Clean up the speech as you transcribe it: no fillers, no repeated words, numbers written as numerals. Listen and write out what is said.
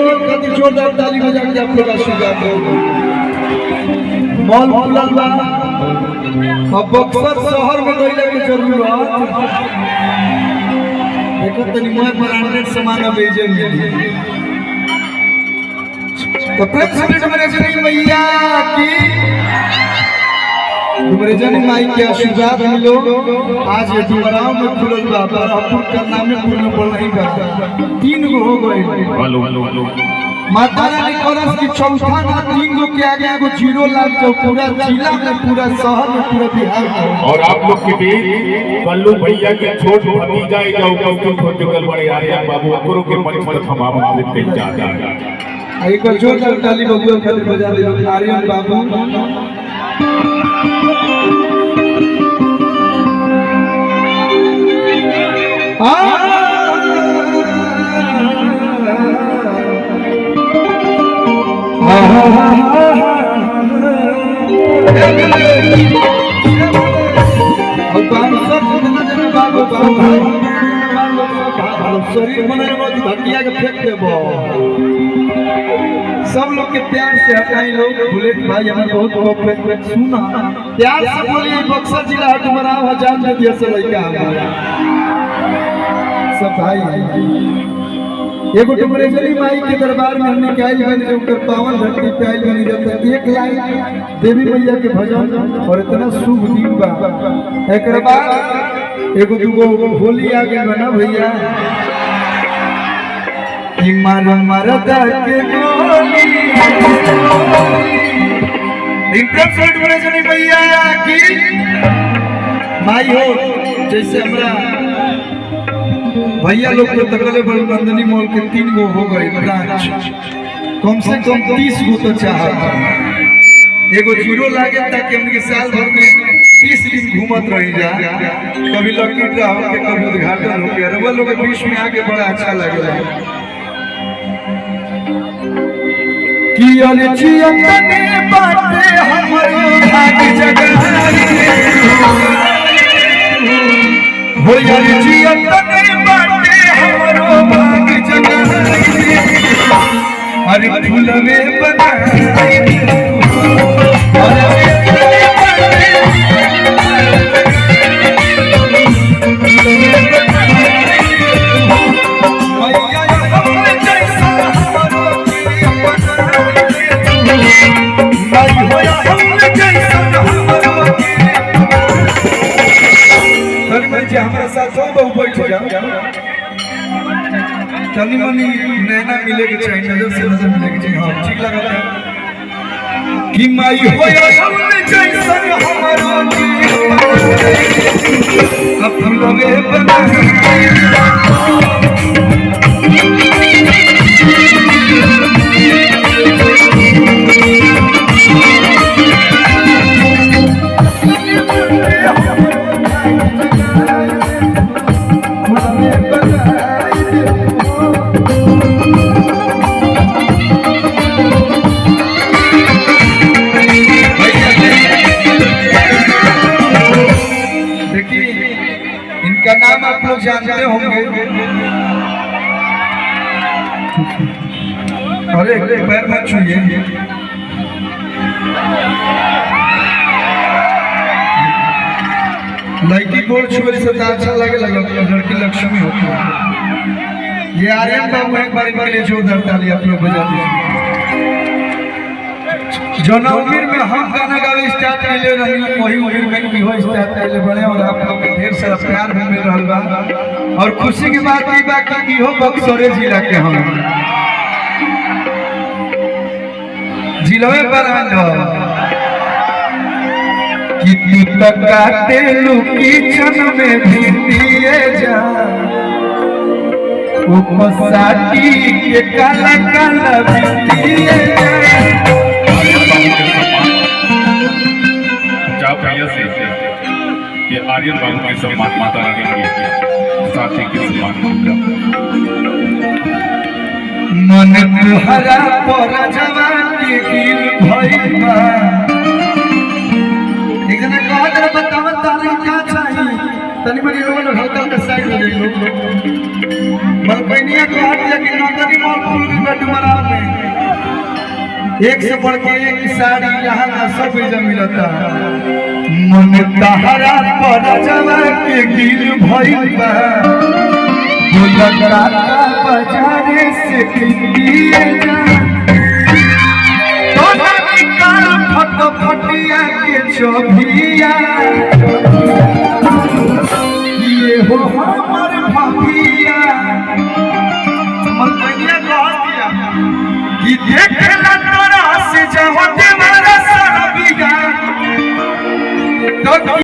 Mall खातिर जोरदार ताली बजा के आप लोग आशीर्वाद दो। मॉल खुलल बा, अब बक्सर शहर में गइले के जरूरत देखो तनी मोय ब्रांडेड सामान बेचे मिली तो प्रेम से मेरे जनी मैया की तुम्हारे जन माई के आशीर्वाद मिलो। आज ये डुमराव में खुलल बा, बरापुर का नामे पूर्ण बोल नहीं बा, 3 गो हो गए। माता रानी करस की चौथा ना 3 गो के आगे एगो 0 लाख जो पूरा जिला में, पूरा शहर में, पूरा बिहार में। और आप लोग के बीच कल्लू भैया के छोट भतीजा जो उपस्थित हो चुकल बड़े आर्यन बाबू ओकरो के मंच पर हम आप देते जा एक बार जोरदार ताली बबुआ खातिर बजा दे आर्यन बाबू। शरीर बनाने वाली धकिया के फेंक देबो। सब लोग के प्यार से हटाई लोग। बुलेट भाई हमें बहुत कोऑपरेट सुना प्यार से बोलिए। बक्सर जिला हटमराव हजान दे दिया से लइका सब भाई एगो डुमरेजनी माई के दरबार में हमने कायल बन जो कर पावन धरती पे आइल बनी जब एक लाइन देवी मैया के भजन और इतना शुभ दिन बा। एक बाद एगो दुगो होली आगे बना भैया कि मानो मरदा के गोली इंटर से डुमरेजनी मैया की माई हो। जैसे हमरा भैया लोग को तकले बड़ी नंदनी मॉल के 3 गो हो गए ब्रांच, कम से कम 30 गो तो चाहता। एगो 0 लागे ताकि हमके साल भर में 30 दिन घूमत रही जा। कभी लकी ड्रा हो के, कभी उद्घाटन हो के, रउआ लोग के बीच में आके बड़ा अच्छा लगेला। कि अलचियतने बाटे हमरो भाग जगाई हो, अलचियतने बाटे हमरो भाग जगाई अरे फूलवे बनाई हमारे साथ सब बहु बैठ जाओ। तनी मनी नैना मिले के चाहिए, नजर से नजर मिले के चाहिए। हाँ ठीक लगा था कि माई होया हमने जैसन हमारो अब फूलवे नाम आप लोग जानते होंगे। अरे पैर मत छूइए। लड़की गोल छुए से तो अच्छा लगे, लड़की लक्ष्मी होती है। ये आर्यन बाबू एक बार इनके लिए जोरदार ताली आप लोग बजा दीजिए। जौना उम्र में हम गाना गावे स्टार्ट कैले रही वही उम्र में भी हो स्टार्ट कैले बड़े और आप लोग के ढेर सारा प्यार भी मिल रहा बा। और खुशी की बात ई बा कि हो बक्सर जिला के हम जिलवे पर आलो कि तू तो काटे लुकी छन में भिंडिए जा उपसाटी के काला काला भिंडिए जा। भैया से ये आर्यन बाबू के सम्मान माता रानी के साथी के सम्मान मन तुहरा पर जवानी गिल भइल बा। एक जना कहत रहे बताव तारे का चाहिए तनी मनी लोगन हल्का के साइड हो गई लोग। मलकनिया कहत है कि नंदनी मॉल खुल पूरा डुमराव में एक से बढ़ के एक साड़ी यहाँ का सब जगह मिलता। मन तहरा पर जवा के गिर भइल बा, बोलता बाजारे से किंदिए जा, तो निकाल फटफटिया के चोभिया, ये हो हमर भाभिया। हमर कन्या कह दिया कि देख